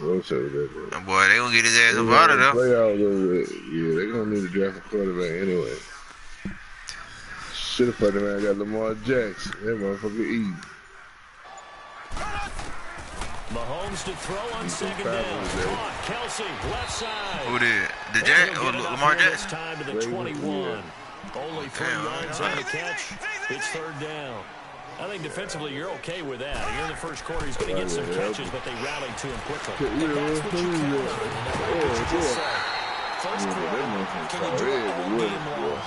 We'll say that. Boy, they gonna get his ass up out of there. Yeah, they gonna need to draft a quarterback anyway. Should have put him man got Lamar Jackson. That motherfucker easy. Mahomes to throw on second down. Kelsey, left side. Who did? The Jack or Lamar Jackson? Time to the 21. Only 3 yards on the catch. It's third down. I think defensively you're okay with that. Here in the first quarter, he's going to get some catches, but they rallied to him quickly. And that's what you count on. First quarter, can you do it all game long?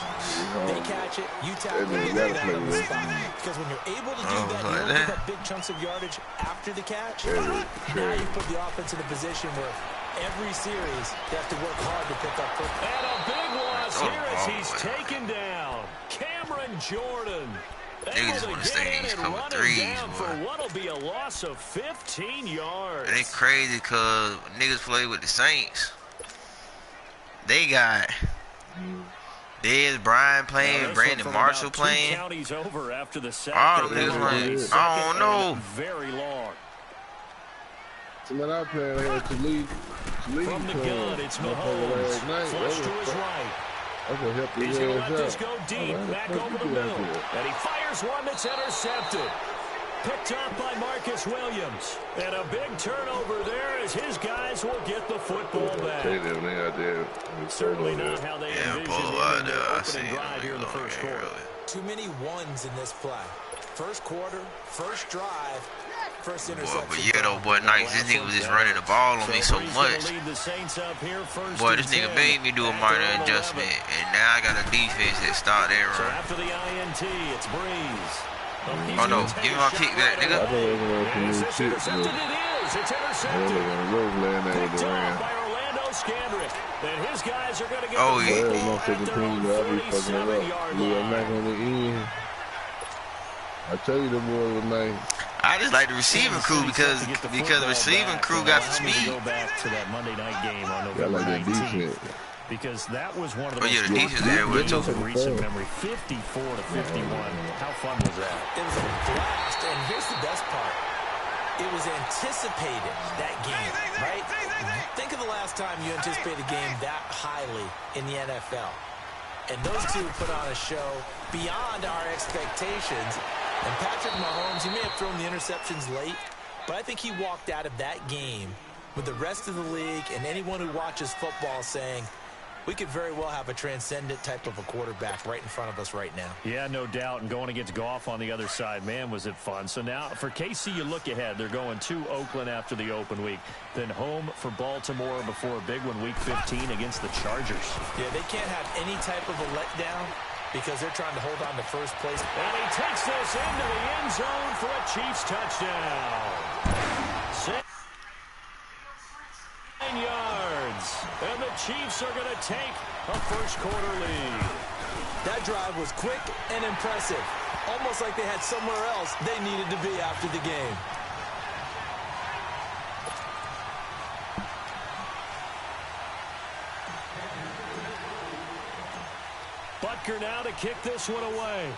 They catch it, you tackle it, they get on the spot. Because when you're able to do that, you don't pick up big chunks of yardage after the catch. Now you put the offense in a position where every series they have to work hard to pick up football. And a big loss here as he's taken down. Cameron Jordan. Niggas want to stay in these cover threes, for what'll be a loss of 15 yards. And it's crazy because niggas play with the Saints. They got Dez Bryant playing, Brandon Marshall playing. All them niggas playing. I don't know. Very long. Somebody out playing here to lead. From the gun, it's Mahomes. Flush to his right. He's going to let this go deep, back over the middle. And he fires one that's intercepted. Picked up by Marcus Williams. And a big turnover there as his guys will get the football back. Certainly not how they envisioned the opening drive here in the first quarter. Too many ones in this play. First quarter, first drive, first interception. But yeah, though, boy, nice. This nigga was just running the ball on me so much. Boy, this nigga made me do a minor adjustment, and now I got a defense that start there. So after the INT, it's Breeze. Oh no, give me my kick back, nigga. It's intercepted. It's intercepted. Picked off by Orlando Scandrick. And his guys are going to get the football at their own 47-yard line. I tell you, the boy was nice. I just like the receiving crew because the receiving crew got some speed. Go back to that Monday night game on November 19th. Because that was one of the most recent memory. 54 to 51. How fun was that? It was a blast, and here's the best part. It was anticipated, that game, right? Think of the last time you anticipated a game that highly in the NFL. And those two put on a show beyond our expectations. And Patrick Mahomes, he may have thrown the interceptions late, but I think he walked out of that game with the rest of the league and anyone who watches football saying, we could very well have a transcendent type of a quarterback right in front of us right now. Yeah, no doubt. And going against Goff on the other side, man, was it fun. So now for KC, you look ahead. They're going to Oakland after the open week. Then home for Baltimore before a big one, week 15 against the Chargers. Yeah, they can't have any type of a letdown because they're trying to hold on to first place. And he takes this into the end zone for a Chiefs touchdown. 9 yards. And the Chiefs are going to take a first quarter lead. That drive was quick and impressive. Almost like they had somewhere else they needed to be after the game. Butker now to kick this one away.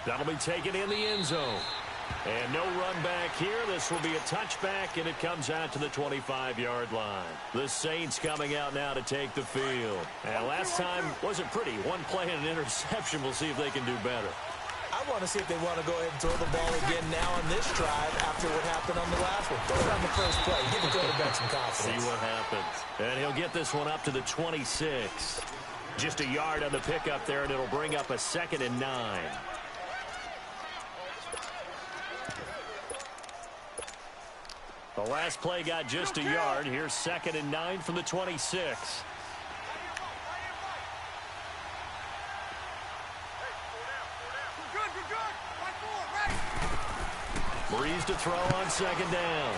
That'll be taken in the end zone. And no run back here. This will be a touchback, and it comes out to the 25-yard line. The Saints coming out now to take the field. And last time wasn't pretty. One play and an interception. We'll see if they can do better. I want to see if they want to go ahead and throw the ball again now on this drive after what happened on the last one. Throw it on the first play. Give the quarterback some confidence. See what happens. And he'll get this one up to the 26. Just a yard on the pickup there, and it'll bring up a 2nd and 9. The last play got just a yard. Here's 2nd and 9 from the 26. Breeze to throw on 2nd down.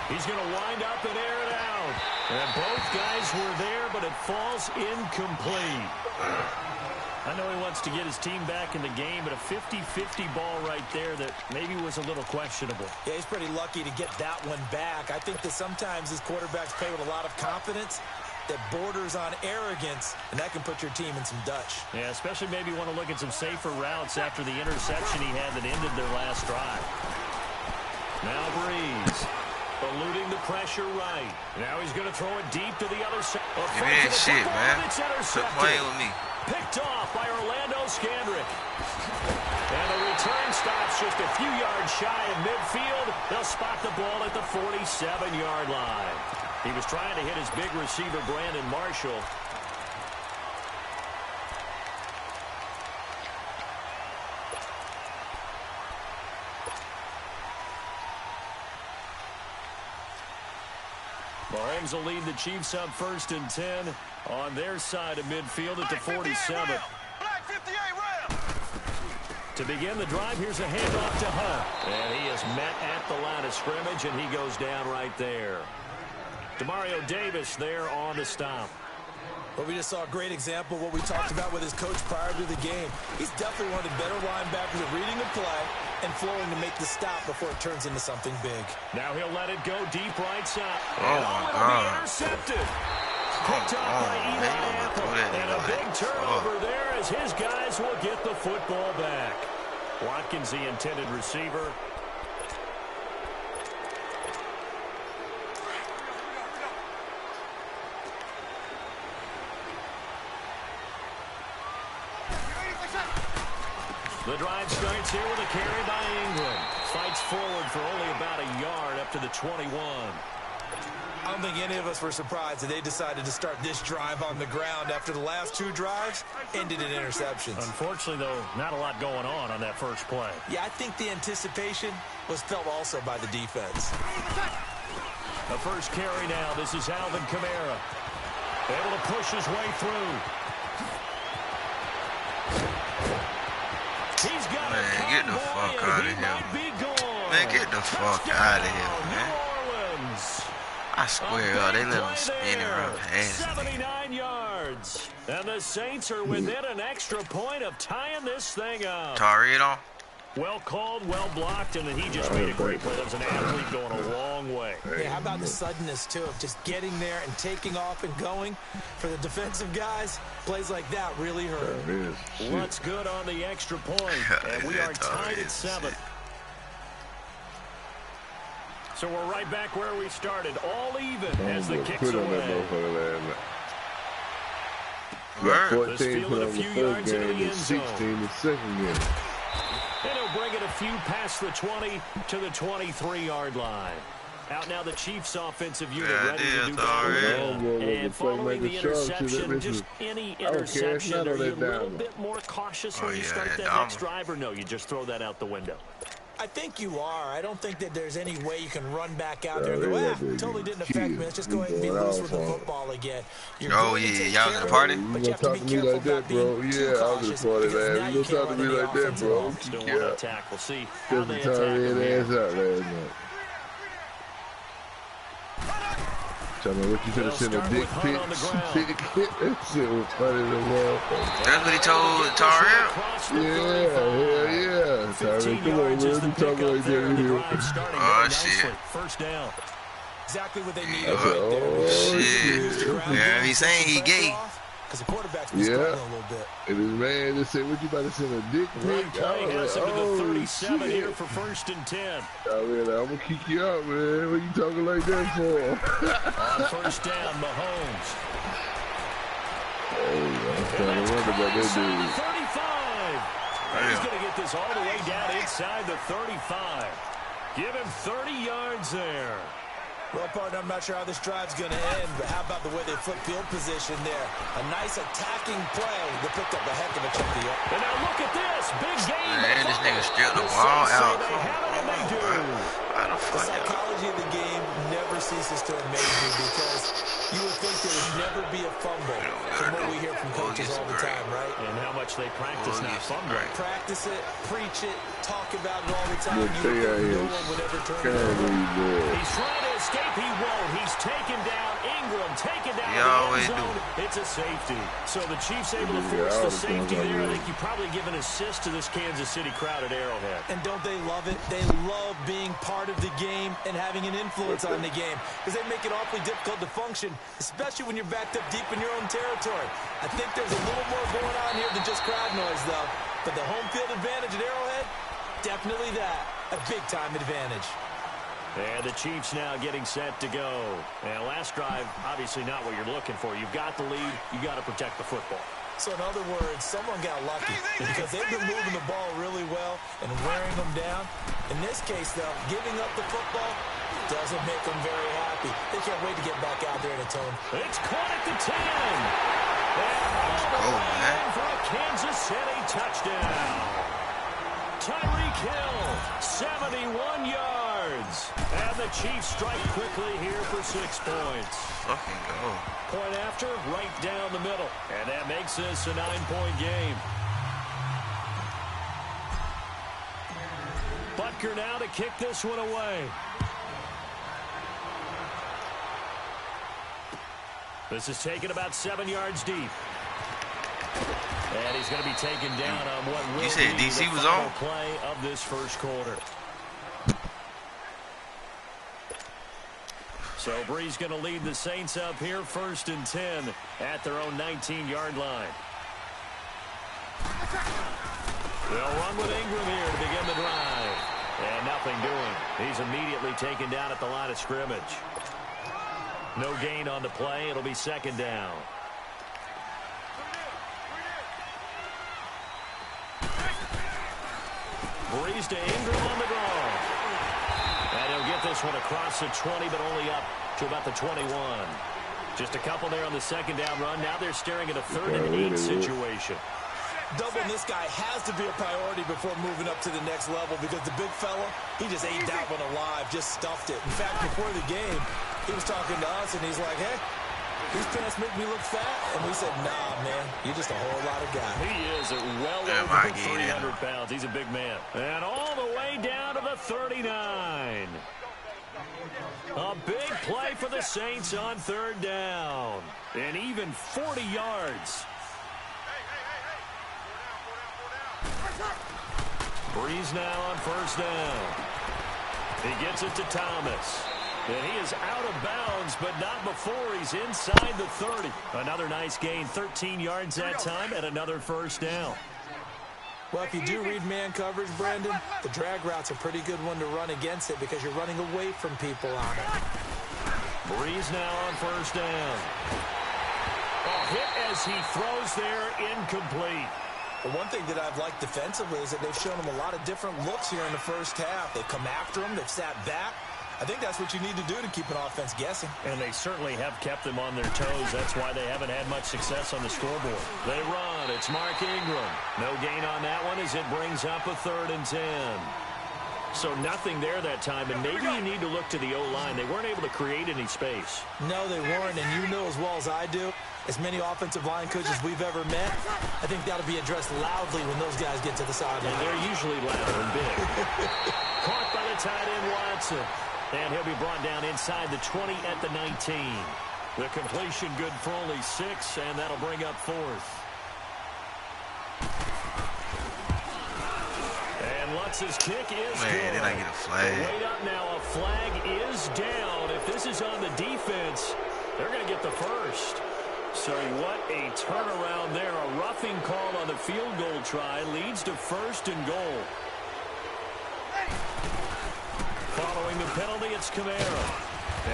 He's going to wind up and air it out. And both guys were there, but it falls incomplete. I know he wants to get his team back in the game, but a 50-50 ball right there that maybe was a little questionable. Yeah, he's pretty lucky to get that one back. I think that sometimes his quarterbacks play with a lot of confidence, that borders on arrogance, and that can put your team in some Dutch. Yeah, especially maybe want to look at some safer routes after the interception he had that ended their last drive. Now Breeze, eluding the pressure right. Now he's going to throw it deep to the other side. Give me that shit, man. Quit playing with me. Picked off by Orlando Scandrick. And the return stops just a few yards shy of midfield. They'll spot the ball at the 47-yard line. He was trying to hit his big receiver, Brandon Marshall. Mahomes will lead the Chiefs up 1st and 10 on their side of midfield at the 47. To begin the drive, here's a handoff to Hunt. And he is met at the line of scrimmage, and he goes down right there. Demario Davis there on the stop. Well, we just saw a great example of what we talked about with his coach prior to the game. He's definitely one of the better linebackers at reading the play and flowing to make the stop before it turns into something big. Now he'll let it go deep right side. Oh, my God. Intercepted. Picked up by Eli Apple. And a big turnover there as his guys will get the football back. Watkins, the intended receiver. The drive starts here with a carry by England. Fights forward for only about a yard up to the 21. I don't think any of us were surprised that they decided to start this drive on the ground after the last 2 drives ended in interceptions. Unfortunately, though, not a lot going on that first play. Yeah, I think the anticipation was felt also by the defense. The first carry now. This is Alvin Kamara. Able to push his way through. He's got Man, get the fuck out of here. Man, get the fuck out of here, man. I swear, they let him spin around past 79 yards. And the Saints are within an extra point of tying this thing up. Tari on? Well called, well blocked, and then he just made a great play. That was an athlete going a long way. Yeah, how about the suddenness, too, of just getting there and taking off and going? For the defensive guys, plays like that really hurt. What's good on the extra point? And we are tied at 7. So we're right back where we started, all even as the kicks away. Got 14 This field put a on the few first yards into game the and end zone. 16 the second game. And he'll bring it a few past the 20 to the 23-yard line. Out now the Chiefs' offensive unit ready to do battle. And following the interception, just any interception, are you a little bit more cautious when you start that next drive, or no, you just throw that out the window? I think you are. I don't think that there's any way you can run back out there and go, totally didn't affect me. Let's just go ahead and be loose with the football again. Oh, yeah, y'all in the party? You gonna talk to me like that, bro? Yeah, I was in the party, man. You gonna talk to me like that, bro? Still want to attack. We'll see how they Just attack. ass out last night. Tell me what you could have sent a dick pic. That shit was funny as well. That's what he told Tariq? Yeah, hell yeah. Tariq, come on, man. You talking like that here. Oh, shit. First down. Exactly what they need. I said, oh, Shit. Yeah, he's saying he gay. Because the quarterback's been struggling a little bit. And his man just said, what you about to send a dick pic? Playing us into the 37 shit. here for 1st and 10. I mean, I'm going to kick you out, man. What you talking like that for? On first down, Mahomes. Hey, I'm trying to wonder about that dude. 35. He's going to get this all the way down inside the 35. Give him 30 yards there. Well, partner, I'm not sure how this drive's going to end, but how about the way they flip field position there? A nice attacking play. They picked up a heck of a chunk of yards. And now look at this. Big game. Man, this nigga stripped the ball out. The psychology of the game never ceases to amaze me because you would think there would never be a fumble from what we hear from coaches all the time, right? And how much they practice not fumbling. Practice it, preach it, talk about it all the time. Look, No one would ever turn it over. He's trying to escape he won't. He's taken down. Ingram taken down He in the always end zone. do. It's a safety. So the Chiefs able to force the safety there. I think you probably give an assist to this Kansas City crowd at Arrowhead. And don't they love it? They love being part of the game and having an influence on the game because they make it awfully difficult to function, especially when you're backed up deep in your own territory. I think there's a little more going on here than just crowd noise, though. But the home field advantage at Arrowhead, definitely that. A big-time advantage. And the Chiefs now getting set to go. And last drive, obviously not what you're looking for. You've got the lead. You've got to protect the football. So in other words, someone got lucky because they've been moving the ball really well and wearing them down. In this case, though, giving up the football doesn't make them very happy. They can't wait to get back out there and atone. It's caught at the 10. And all the way in for a Kansas City touchdown. Tyreek Hill, 71 yards. And the Chiefs strike quickly here for 6 points. Fucking go. Point after, right down the middle. And that makes this a 9-point game. Butker now to kick this one away. This is taken about 7 yards deep. And he's going to be taken down on what will you said be DC the was final on? play of this first quarter. So Brees going to lead the Saints up here, 1st and 10 at their own 19-yard line. They'll run with Ingram here to begin the drive. And nothing doing. He's immediately taken down at the line of scrimmage. No gain on the play. It'll be 2nd down. Brees to Ingram on the draw. And he'll get this one across the 20, but only up to about the 21. Just a couple there on the 2nd down run. Now they're staring at a 3rd and 8 situation. Doubling this guy has to be a priority before moving up to the next level because the big fella, he just ate that one alive, just stuffed it. In fact, before the game, he was talking to us, and he's like, hey, these pants make me look fat. And we said, nah, man, you're just a whole lot of guy. He is at well over 300 pounds. He's a big man. And all the way down to the 39. A big play for the Saints on 3rd down. And even 40 yards. Brees now on 1st down. He gets it to Thomas. And he is out of bounds, but not before he's inside the 30. Another nice gain, 13 yards that time, and another 1st down. Well, if you do read man coverage, Brandon, the drag route's a pretty good one to run against it because you're running away from people on it. Brees now on 1st down. A hit as he throws there, incomplete. The one thing that I've liked defensively is that they've shown him a lot of different looks here in the first half. They've come after him. They've sat back. I think that's what you need to do to keep an offense guessing. And they certainly have kept them on their toes. That's why they haven't had much success on the scoreboard. They run. It's Mark Ingram. No gain on that one as it brings up a 3rd and 10. So nothing there that time, and maybe you need to look to the O-line. They weren't able to create any space. No, they weren't, and you know as well as I do, as many offensive line coaches we've ever met, I think that'll be addressed loudly when those guys get to the sideline. And they're usually loud and big. Caught by the tight end, Watson. And he'll be brought down inside the 20 at the 19. The completion good for only 6, and that'll bring up 4th. And Lutz's kick is good. Did I get a flag? Wait up now. A flag is down. If this is on the defense, they're going to get the 1st. So what a turnaround there. A roughing call on the field goal try leads to 1st and goal. Following the penalty, it's Kamara.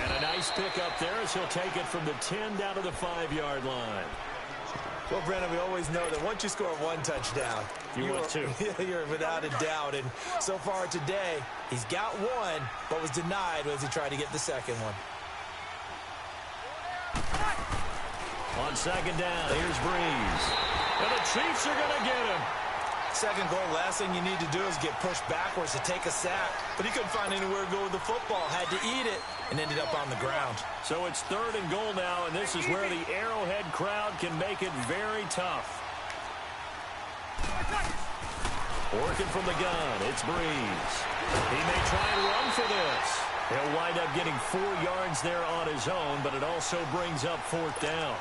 And a nice pickup there as he'll take it from the 10 down to the 5-yard line. Well, Brandon, we always know that once you score 1 touchdown, you're 2. You're without a doubt. And so far today, he's got 1, but was denied as he tried to get the 2nd one. On 2nd down, here's Brees. And the Chiefs are going to get him. 2nd goal, last thing you need to do is get pushed backwards to take a sack. But he couldn't find anywhere to go with the football. Had to eat it and ended up on the ground. So it's 3rd and goal now, and this is where the Arrowhead crowd can make it very tough. Working from the gun, it's Brees. He may try and run for this. He'll wind up getting 4 yards there on his own, but it also brings up 4th down.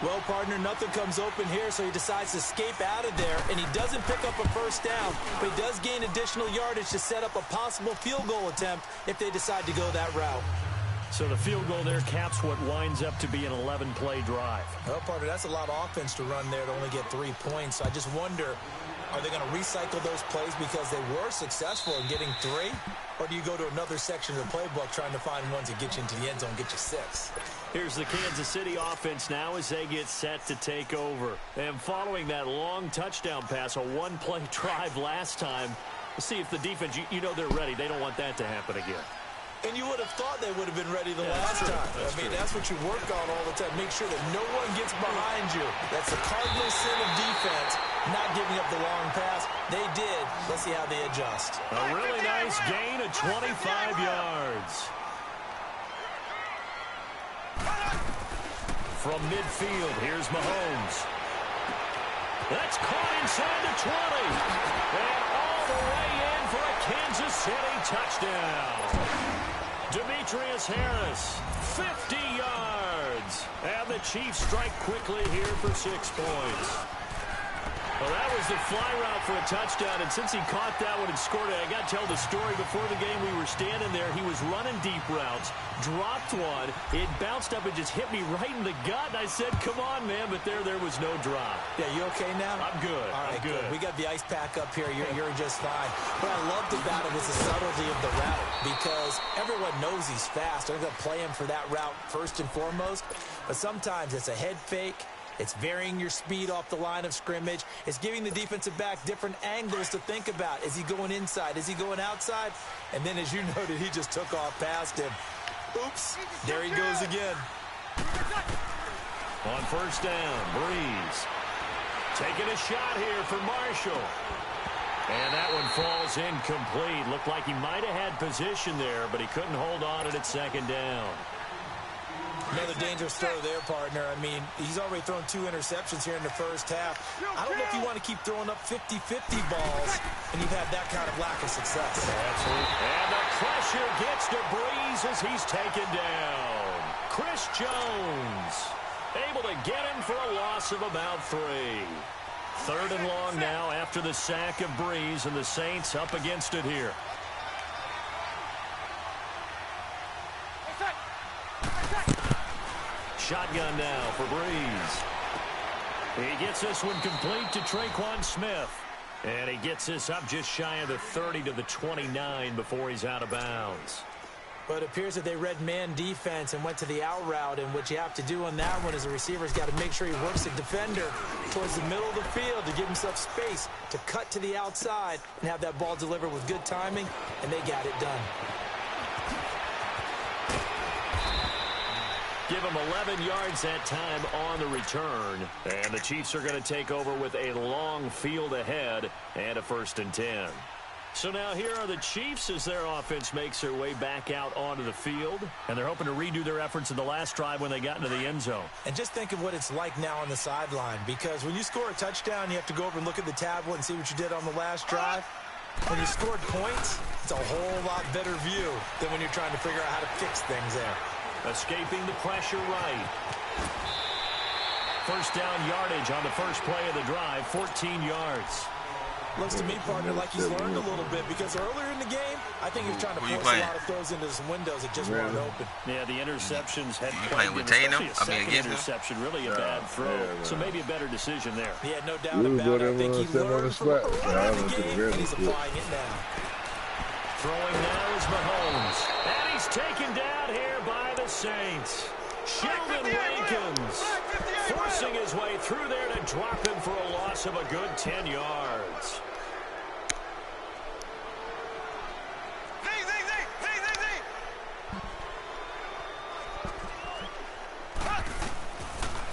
Well, partner, nothing comes open here, so he decides to escape out of there, and he doesn't pick up a 1st down, but he does gain additional yardage to set up a possible field goal attempt if they decide to go that route. So the field goal there caps what winds up to be an 11-play drive. Well, partner, that's a lot of offense to run there to only get 3 points. So I just wonder, are they going to recycle those plays because they were successful in getting 3? Or do you go to another section of the playbook trying to find ones that get you into the end zone, get you 6? Here's the Kansas City offense now as they get set to take over. And following that long touchdown pass, a 1-play drive last time, we'll see if the defense, you know they're ready. They don't want that to happen again. And you would have thought they would have been ready the last time. That's what you work on all the time. Make sure that no one gets behind you. That's the cardinal sin of defense, not giving up the long pass. They did. Let's see how they adjust. A really nice gain of 25 yards. From midfield, here's Mahomes. That's caught inside the 20. And all the way in for a Kansas City touchdown. Demetrius Harris, 50 yards. And the Chiefs strike quickly here for 6 points. Well, that was the fly route for a touchdown, and since he caught that one and scored it, I got to tell the story. Before the game, we were standing there. He was running deep routes, dropped one. It bounced up and just hit me right in the gut, and I said, come on, man, but there was no drop. Yeah, you okay now? I'm good. All right, I'm good. We got the ice pack up here. You're just fine. What I loved about it was the subtlety of the route, because everyone knows he's fast. They're going to play him for that route first and foremost, but sometimes it's a head fake. It's varying your speed off the line of scrimmage. It's giving the defensive back different angles to think about. Is he going inside? Is he going outside? And then, as you noted, he just took off past him. Oops. There he goes again. On 1st down, Breeze. Taking a shot here for Marshall. And that one falls incomplete. Looked like he might have had position there, but he couldn't hold on at 2nd down. Another dangerous throw there, partner. I mean, he's already thrown 2 interceptions here in the first half. I don't know if you want to keep throwing up 50-50 balls, and you've had that kind of lack of success. Absolutely. And the pressure gets to Breeze as he's taken down. Chris Jones able to get him for a loss of about 3. 3rd and long now after the sack of Breeze, and the Saints up against it here. Shotgun now for Breeze. He gets this one complete to Traquan Smith. And he gets this up just shy of the 30 to the 29 before he's out of bounds. But it appears that they read man defense and went to the out route. And what you have to do on that one is the receiver's got to make sure he works the defender towards the middle of the field to give himself space to cut to the outside and have that ball delivered with good timing. And they got it done. Give him 11 yards that time on the return. And the Chiefs are going to take over with a long field ahead and a 1st and 10. So now here are the Chiefs as their offense makes their way back out onto the field. And they're hoping to redo their efforts in the last drive when they got into the end zone. And just think of what it's like now on the sideline, because when you score a touchdown, you have to go over and look at the tablet and see what you did on the last drive. When you scored points, it's a whole lot better view than when you're trying to figure out how to fix things there. Escaping the pressure right. 1st down yardage on the first play of the drive, 14 yards. Looks to me, partner, like he's learned a little bit, because earlier in the game, I think he was trying to force a lot of throws into some windows that just weren't open. Yeah, the interceptions had playing with Tatum. Interception, really a bad throw. So maybe a better decision there. Yeah, no doubt about it. I think he learned from earlier in the game, and he's applying it now. Throwing now is Mahomes. And he's taken down here by the Saints. Sheldon Rankins forcing his way through there to drop him for a loss of a good 10 yards.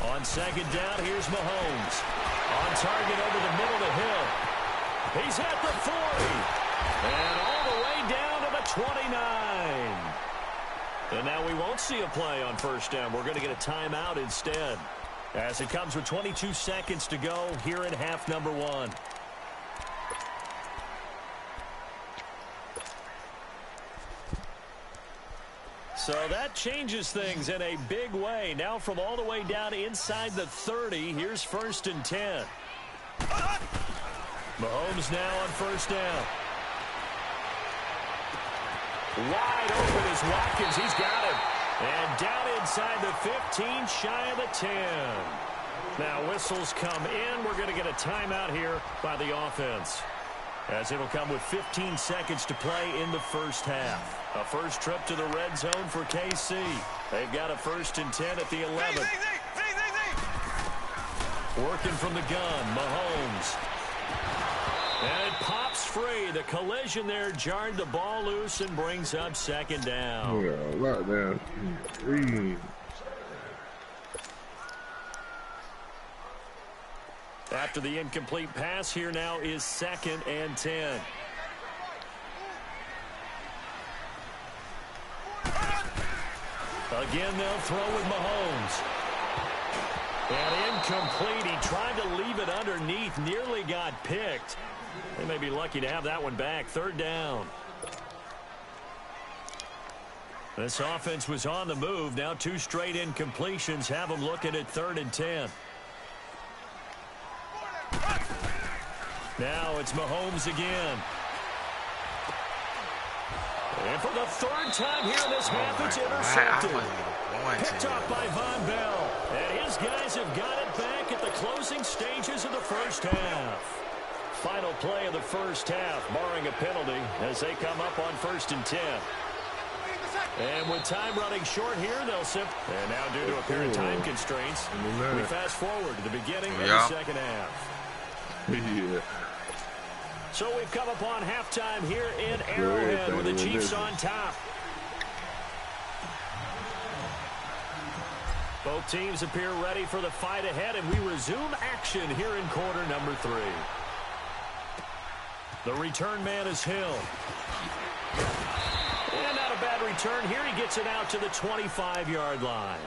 On 2nd down, here's Mahomes. On target over the middle of the hill. He's at the 40. And all the way down to the 29. And now we won't see a play on 1st down. We're going to get a timeout instead, as it comes with 22 seconds to go here in half number 1. So that changes things in a big way. Now from all the way down inside the 30, here's 1st and 10. Mahomes now on 1st down. Wide open is Watkins. He's got him. And down inside the 15, shy of the 10. Now whistles come in. We're going to get a timeout here by the offense, as it'll come with 15 seconds to play in the first half. A first trip to the red zone for KC. They've got a 1st and 10 at the 11. Working from the gun, Mahomes. And it pops free. The collision there jarred the ball loose and brings up 2nd down. Yeah, right down. After the incomplete pass, here now is 2nd and 10. Again, they'll throw with Mahomes. And incomplete. He tried to leave it underneath. Nearly got picked. They may be lucky to have that one back. 3rd down. This offense was on the move. Now 2 straight incompletions have them looking at 3rd and 10. Now it's Mahomes again. And for the 3rd time here in this half, it's intercepted. Picked off by Von Bell. And his guys have got it back at the closing stages of the first half. Final play of the first half, barring a penalty, as they come up on 1st and 10. And with time running short here, they'll simply... And now due to apparent time constraints, we fast forward to the beginning of the second half. Yeah. So we've come upon halftime here in Arrowhead with the Chiefs on top. Both teams appear ready for the fight ahead, and we resume action here in quarter number 3. The return man is Hill. And not a bad return here. He gets it out to the 25-yard line.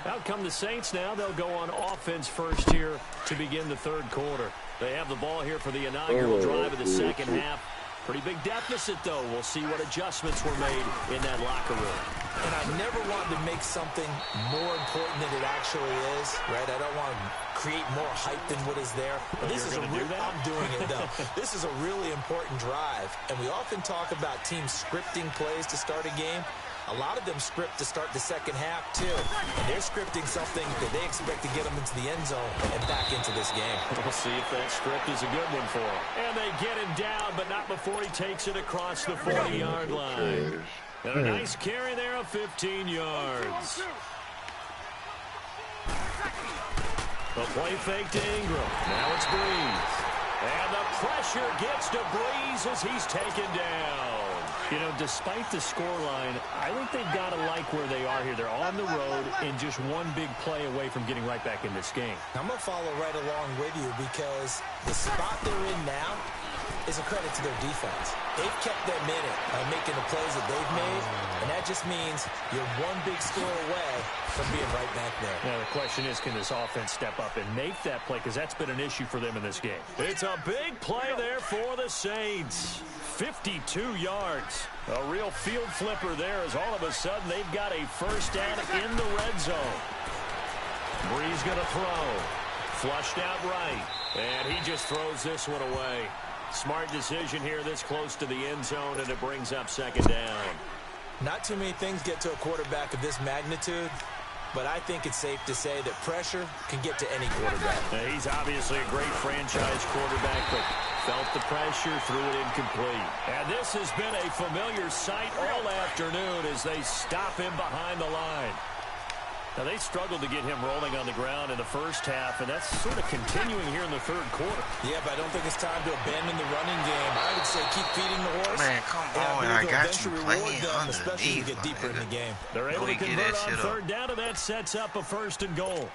Out come the Saints now. They'll go on offense first here to begin the 3rd quarter. They have the ball here for the inaugural drive of the second half. Pretty big deficit, though. We'll see what adjustments were made in that locker room. And I never wanted to make something more important than it actually is, right? I don't want to create more hype than what is there. But this is I'm doing it, though. This is a really important drive. And we often talk about teams scripting plays to start a game. A lot of them script to start the second half, too. And they're scripting something that they expect to get them into the end zone and back into this game. We'll see if that script is a good one for him. And they get him down, but not before he takes it across the 40-yard line. And a nice carry there of 15 yards. The play fake to Ingram. Now it's Breeze. And the pressure gets to Breeze as he's taken down. You know, despite the scoreline, I think they've got to like where they are here. They're on the road and just one big play away from getting right back in this game. I'm going to follow right along with you because the spot they're in now is a credit to their defense. They've kept them in it by making the plays that they've made, and that just means you're one big score away from being right back there. Now, the question is, can this offense step up and make that play? Because that's been an issue for them in this game. It's a big play there for the Saints. 52 yards. A real field flipper there as all of a sudden they've got a first down in the red zone. Breeze going to throw. Flushed out right. And he just throws this one away. Smart decision here this close to the end zone, and it brings up second down. Not too many things get to a quarterback of this magnitude, but I think it's safe to say that pressure can get to any quarterback. Now, he's obviously a great franchise quarterback, but felt the pressure, threw it incomplete. And this has been a familiar sight all afternoon as they stop him behind the line. Now, they struggled to get him rolling on the ground in the first half, and that's sort of continuing here in the third quarter. Yeah, but I don't think it's time to abandon the running game. I would say keep feeding the horse. Man, come on, I got you playing them, especially as you get deeper in the game. They're able to convert on third down, and that sets up a first and goal.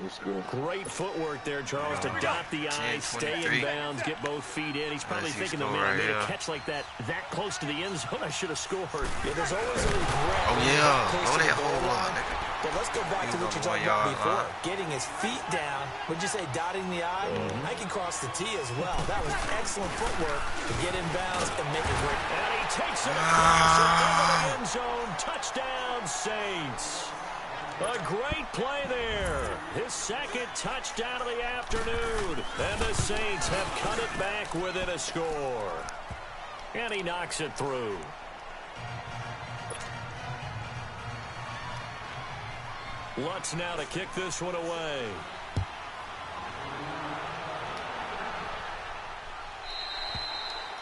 Let's go. Great footwork there, Charles, to dot the I, stay in bounds, get both feet in. He's probably thinking, man, I made a catch like that close to the end zone. I should have scored. Yeah, there's always a regret. Oh, yeah. Go that whole line. But let's go back to what you talked about before. Getting his feet down. Would you say dotting the I? I can cross the T as well. That was excellent footwork to get in bounds and make it great. And he takes it across and into the end zone. Touchdown, Saints. A great play there. His second touchdown of the afternoon. And the Saints have cut it back within a score. And he knocks it through. Lutz now to kick this one away.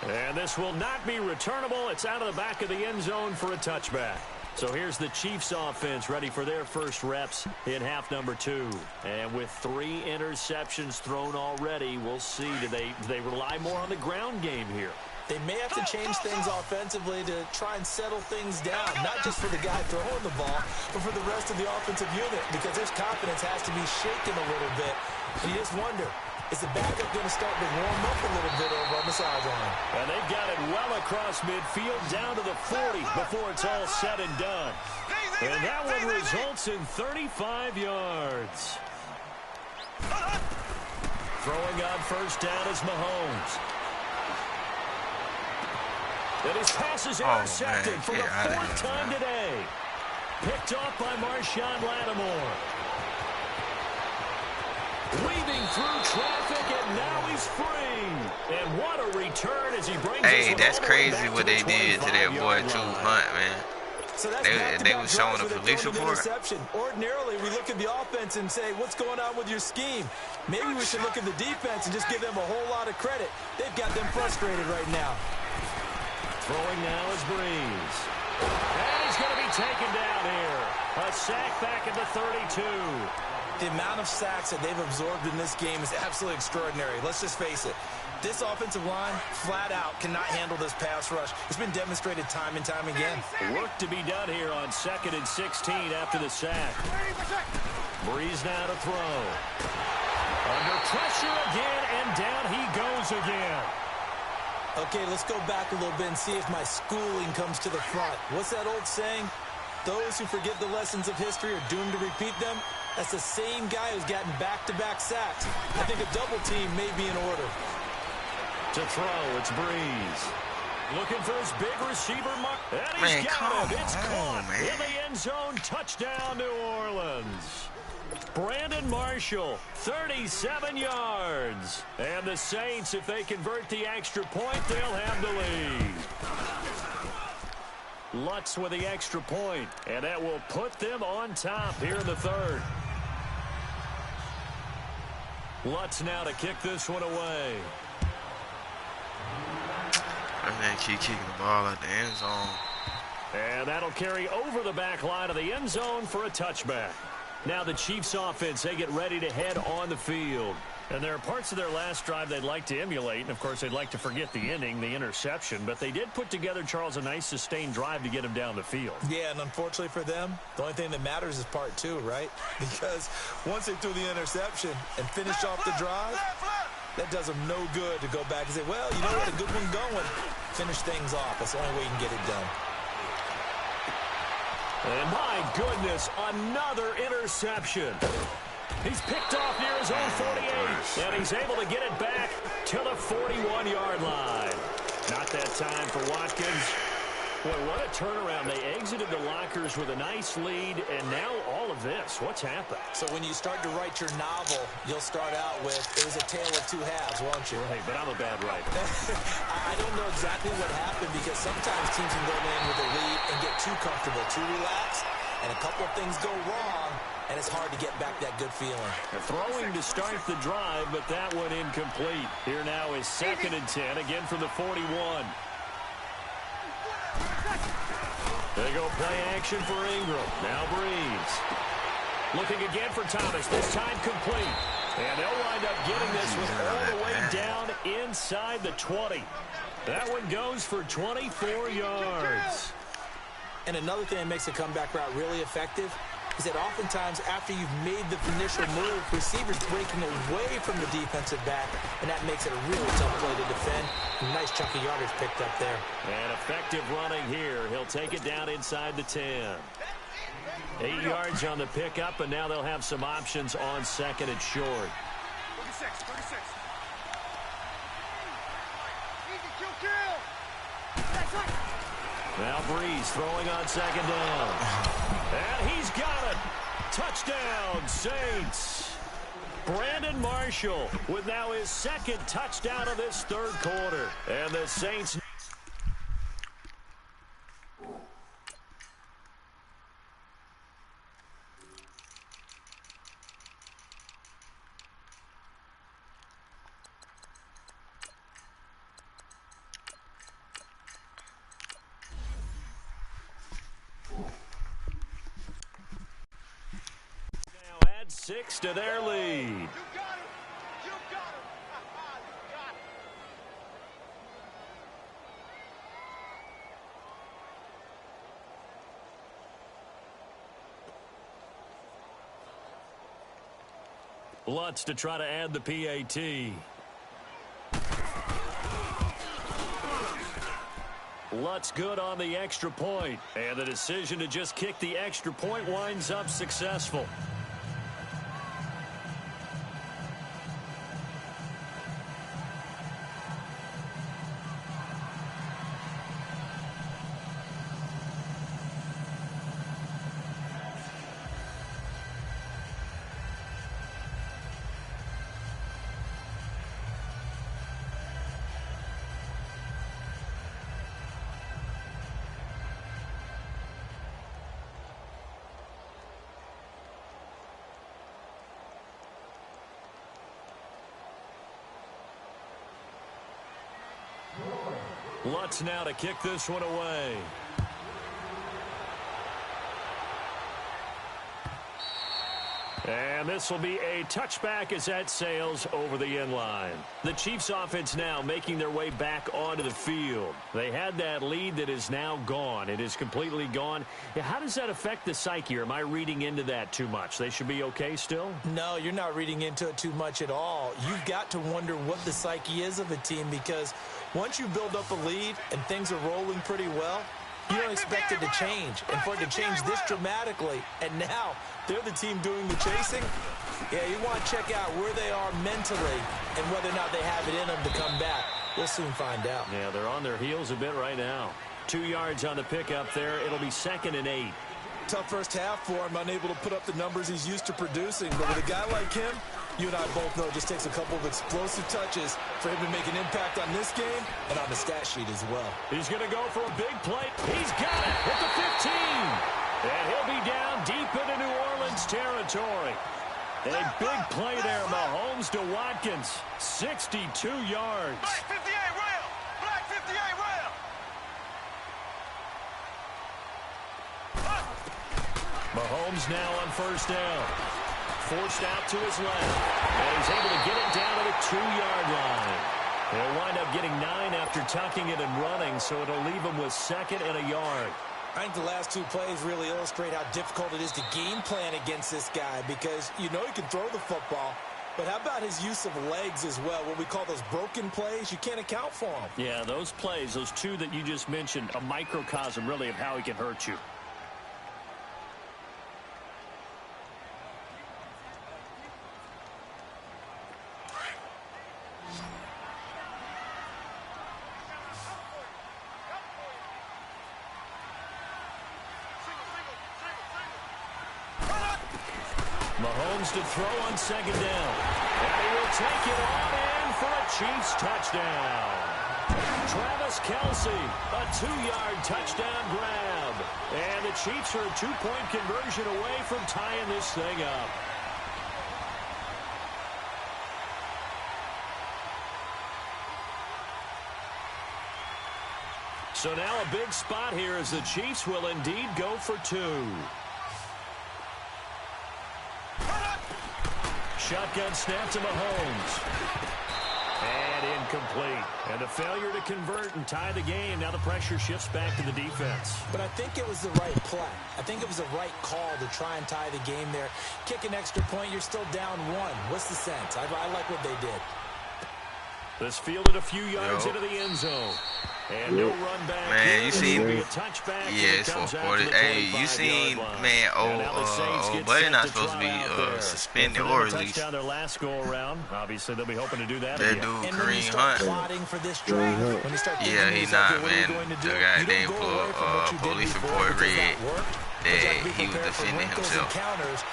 And this will not be returnable. It's out of the back of the end zone for a touchback. So here's the Chiefs offense ready for their first reps in half number 2. And with 3 interceptions thrown already, we'll see. Do they rely more on the ground game here? They may have to change things offensively to try and settle things down, not just for the guy throwing the ball, but for the rest of the offensive unit, because his confidence has to be shaken a little bit. And you just wonder, is the backup going to start to warm up a little bit over on the sideline? And they've got it well across midfield down to the 40 before it's all said and done. And that one results in 35 yards. Throwing on first down is Mahomes. And his pass is intercepted for the 4th time today. Picked off by Marshawn Lattimore. Weaving through traffic, and now he's free. And what a return as he brings Hey, that's crazy what they did to that boy, Drew Hunt, man. So that's they were showing a police report. Ordinarily, we look at the offense and say, what's going on with your scheme? Maybe we should look at the defense and just give them a whole lot of credit. They've got them frustrated right now. Throwing now is Breeze. And he's going to be taken down here. A sack back at the 32. The amount of sacks that they've absorbed in this game is absolutely extraordinary. Let's just face it. This offensive line, flat out, cannot handle this pass rush. It's been demonstrated time and time again. Work to be done here on 2nd and 16 after the sack. Breeze now to throw. Under pressure again, and down he goes again. Okay, let's go back a little bit and see if my schooling comes to the front. What's that old saying? Those who forget the lessons of history are doomed to repeat them. That's the same guy who's gotten back-to-back sacks. I think a double team may be in order. To throw, it's Breeze. Looking for his big receiver, Mark. And he's got it. It's caught in the end zone. Touchdown, New Orleans. Brandon Marshall, 37 yards. And the Saints, if they convert the extra point, they'll have the lead. Lutz with the extra point, and that will put them on top here in the 3rd. Lutz now to kick this one away. And then keep kicking the ball at the end zone. And that'll carry over the back line of the end zone for a touchback. Now the Chiefs offense, they get ready to head on the field. And there are parts of their last drive they'd like to emulate. And, of course, they'd like to forget the ending, the interception. But they did put together, Charles, a nice sustained drive to get him down the field. Yeah, and unfortunately for them, the only thing that matters is part 2, right? Because once they threw the interception and finished off the drive, that does them no good to go back and say, well, you know what, a good one going. Finish things off. That's the only way you can get it done. And my goodness, another interception. He's picked off near his own 48, and he's able to get it back to the 41-yard line. Not that time for Watkins. Boy, what a turnaround. They exited the lockers with a nice lead, and now all of this. What's happened? So when you start to write your novel, you'll start out with, it was a tale of 2 halves, won't you? Right, but I'm a bad writer. I don't know exactly what happened, because sometimes teams can go in with a lead and get too comfortable, too relaxed, and a couple of things go wrong, and it's hard to get back that good feeling. Throwing to start the drive, but that one incomplete. Here now is 2nd and 10, again from the 41. They go play action for Ingram. Now Breeze. Looking again for Thomas. This time complete. And they'll wind up getting this one all the way down inside the 20. That one goes for 24 yards. And another thing that makes a comeback route really effective is that oftentimes after you've made the initial move, receivers breaking away from the defensive back, and that makes it a really tough play to defend. A nice chunk of yardage picked up there. And effective running here. He'll take it down inside the 10. 8 yards on the pickup, and now they'll have some options on 2nd and short. 36. Easy, kill. Now Breeze throwing on second down. And he's got it. Touchdown, Saints. Brandon Marshall with now his second touchdown of this third quarter. And the Saints... add 6 to their lead. Lutz to try to add the PAT. Lutz good on the extra point. And the decision to just kick the extra point winds up successful. Lutz now to kick this one away. And this will be a touchback as that sails over the end line. The Chiefs offense now making their way back onto the field. They had that lead that is now gone. It is completely gone. How does that affect the psyche? Or am I reading into that too much? They should be okay still? No, you're not reading into it too much at all. You've got to wonder what the psyche is of a team, because once you build up a lead and things are rolling pretty well, you don't expect it to change. And for it to change this dramatically, and now they're the team doing the chasing, yeah, you want to check out where they are mentally and whether or not they have it in them to come back. We'll soon find out. Yeah, they're on their heels a bit right now. 2 yards on the pickup there. It'll be 2nd and 8. Tough first half for him, unable to put up the numbers he's used to producing. But with a guy like him, you and I both know it just takes a couple of explosive touches for him to make an impact on this game and on the stat sheet as well. He's going to go for a big play. He's got it at the 15. And he'll be down deep into New Orleans territory. A big play there, Mahomes to Watkins. 62 yards. Black 58 rail. Black 58 rail. Mahomes now on first down. Forced out to his left. And he's able to get it down to the 2-yard line. He'll wind up getting 9 after tucking it and running, so it'll leave him with 2nd and a yard. I think the last 2 plays really illustrate how difficult it is to game plan against this guy, because you know he can throw the football, but how about his use of legs as well? What we call those broken plays, you can't account for them. Yeah, those plays, those 2 that you just mentioned, a microcosm really of how he can hurt you. Mahomes to throw on 2nd down. And he will take it on in for a Chiefs touchdown. Travis Kelce, a 2-yard touchdown grab. And the Chiefs are a 2-point conversion away from tying this thing up. So now a big spot here as the Chiefs will indeed go for 2. Shotgun snap to Mahomes. And incomplete. And a failure to convert and tie the game. Now the pressure shifts back to the defense. But I think it was the right play. I think it was the right call to try and tie the game there. Kick an extra point, you're still down 1. What's the sense? I like what they did. This fielded a few yards into the end zone. And no run back. Man, you seen yeah, it's fourth quarter. Hey, you seen, man, old buddy not supposed to be suspended or released. Obviously, they'll be hoping to do that. That dude, Kareem Hunt. Yeah, he not, man. The goddamn police report read that he was defending himself.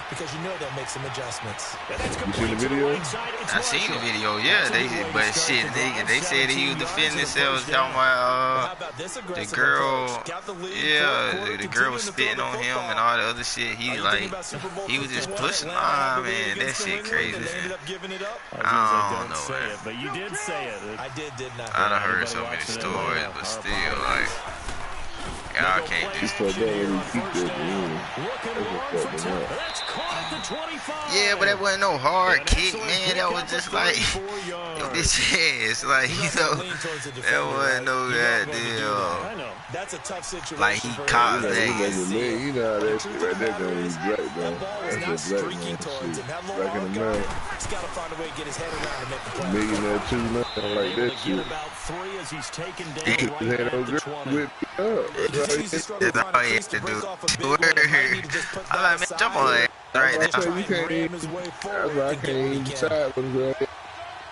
Because you know they'll make some adjustments. You seen the video? I seen the video, yeah. But shit, they said he was defending himself, talking about the girl. Yeah, the girl was spitting on him and all the other shit. He was just pushing. Man, that shit crazy. Man. I don't know, man. But you did say it. I did not. I done heard so many stories, but still, like. Y'all can't just. Yeah, but that wasn't no hard kick, man. That was just like bitch ass, like that wasn't no goddamn. That's a tough situation. Like he caught that. You know how that shit right there gonna be black, though. That's a black man shit. Back in the mouth. He's got to find a way to get his head around and make the play. Millionaire too, nothing like that shit. About 3 as he's taken down His right head at on the grip 20. with That's all he had to do. Word. I'm like, man, jump on that right now. That's why I can't even decide what's going on.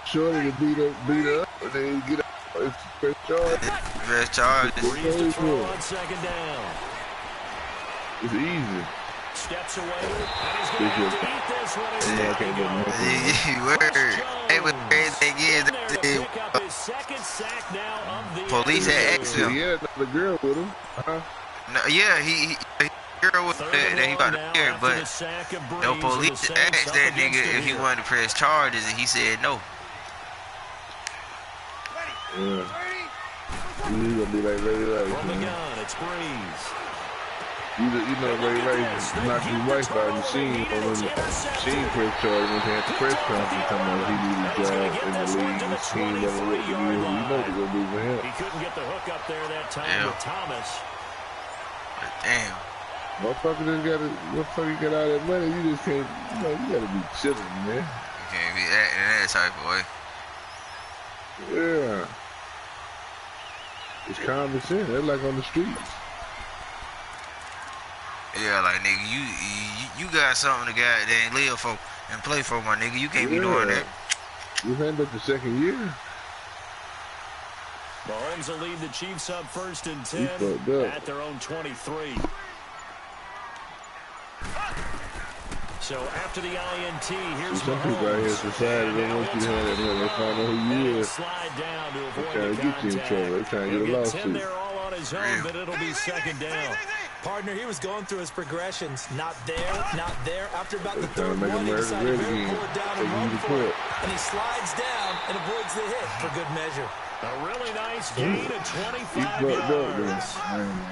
Shorty to beat up, and then get up. It's first charge. First charge. On second down. It's easy. Steps away, and he's going to have to eat this one. I can't get nothing. Word. Hey, but crazy thing is, police had asked him. He had another girl with him. No, yeah, he girl was that he about to hear, but the police asked that nigga if he wanted to press charges, and he said no. Yeah. He's gonna be like Ray Rice. It's Breeze. You know Ray Rice knocked his wife out and Sheen on the Sheen press charge when he had the press conference talking about he needed a job in the league and Sheen never looked at you. You know they're gonna do for him. He couldn't get the hook up there that time with Thomas. Damn. Motherfucker just motherfucker got all that money, you just can't, you gotta be chillin', man. You can't be acting that type of way. Yeah. It's common sense. They're like on the streets. Yeah, like nigga, you got something to goddamn live for and play for, my nigga. You can't be doing that. We've had that the second year. Mahomes will lead the Chiefs up 1st and 10 at their own 23. So after the INT, here's some people out here decided they want you to have that money. They find out who you is. Slide down to avoid trying to get you in trouble. They're trying to get a lawsuit. There all on his own, but it'll be second down. Partner, he was going through his progressions. Not there, not there. After about the third make one, he America decided to great again. pull it down and run for it. And he slides down and avoids the hit for good measure. A really nice gain of 25 yards.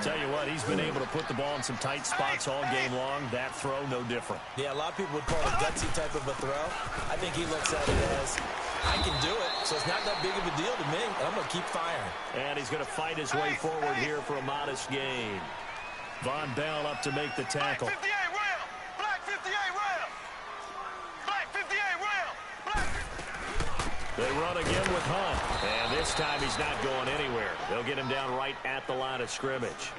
Tell you what, he's been able to put the ball in some tight spots all game long. That throw, no different. Yeah, a lot of people would call it a gutsy type of a throw. I think he looks at it as, I can do it, so it's not that big of a deal to me. I'm going to keep firing. And he's going to fight his way forward here for a modest gain. Von Bell up to make the tackle. Black 58 rail. Black 58 rail. Black 58 rail. Black. They run again with Hunt. And this time he's not going anywhere. They'll get him down right at the line of scrimmage.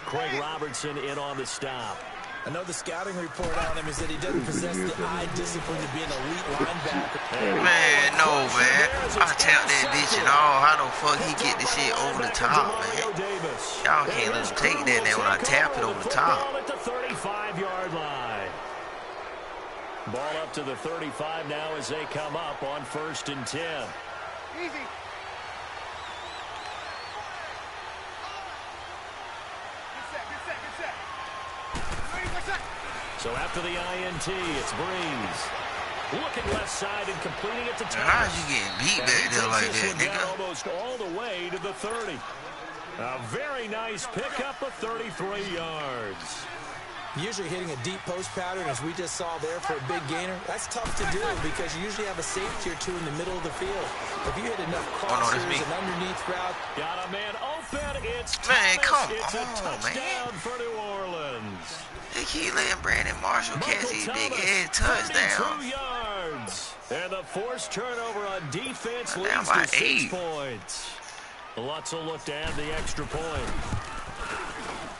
Craig Robertson in on the stop. I know the scouting report on him is that he doesn't possess the eye discipline to be an elite linebacker. Man, no, man. I tapped that bitch and all. How the fuck he get this shit over the top, man? Y'all can't let him take that there when I tap it over the top. At the 35-yard line. Ball up to the 35 now as they come up on 1st and 10. Easy. So after the INT, it's Breeze. Looking left side and completing it to Thomas. How's you getting beat back there like that, nigga? Almost all the way to the 30. A very nice pickup of 33 yards. Usually hitting a deep post pattern, as we just saw there, for a big gainer, that's tough to do because you usually have a safety or two in the middle of the field. If you hit enough crossers and underneath route. Got a man open. It's Man, come it's on, a touchdown man. for New Orleans. They keep letting Brandon Marshall catch these big head touchdowns. 2 yards. And the forced turnover on defense Down leads by to 6 8. points. Lutz will look to add the extra point.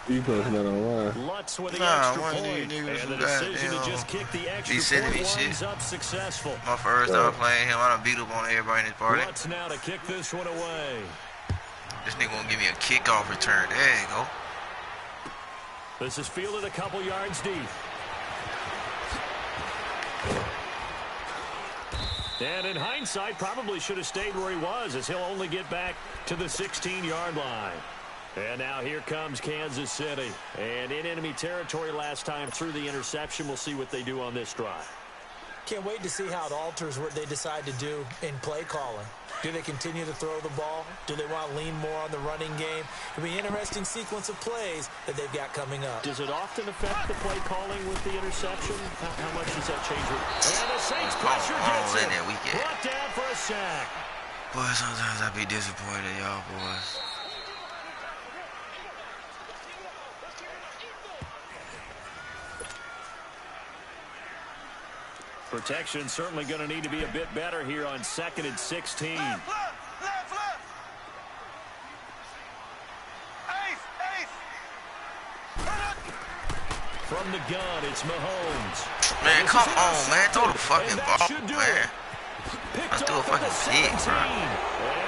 Defense not online. Lutz with the extra one of point. these niggas And the who got decision to just kick the extra sending point me shit. winds up successful. My first time playing him, I done beat up on everybody in this party. Lutz now to kick this one away. This nigga won't give me a kickoff return. There you go. This is fielded a couple yards deep. And in hindsight, probably should have stayed where he was, as he'll only get back to the 16-yard line. And now here comes Kansas City. And in enemy territory last time through the interception. We'll see what they do on this drive. Can't wait to see how it alters what they decide to do in play calling. Do they continue to throw the ball? Do they want to lean more on the running game? It'll be an interesting sequence of plays that they've got coming up. Does it often affect the play calling with the interception? How much does that change it? And the Saints pressure gets him. Brought down for a sack. Boy, sometimes I be disappointed in y'all boys. Protection certainly going to need to be a bit better here on 2nd and 16. Left. Ace. From the gun, it's Mahomes. Man, come on, man. Throw the fucking ball, man. Picked Let's do a off at the fucking pick, 17. bro.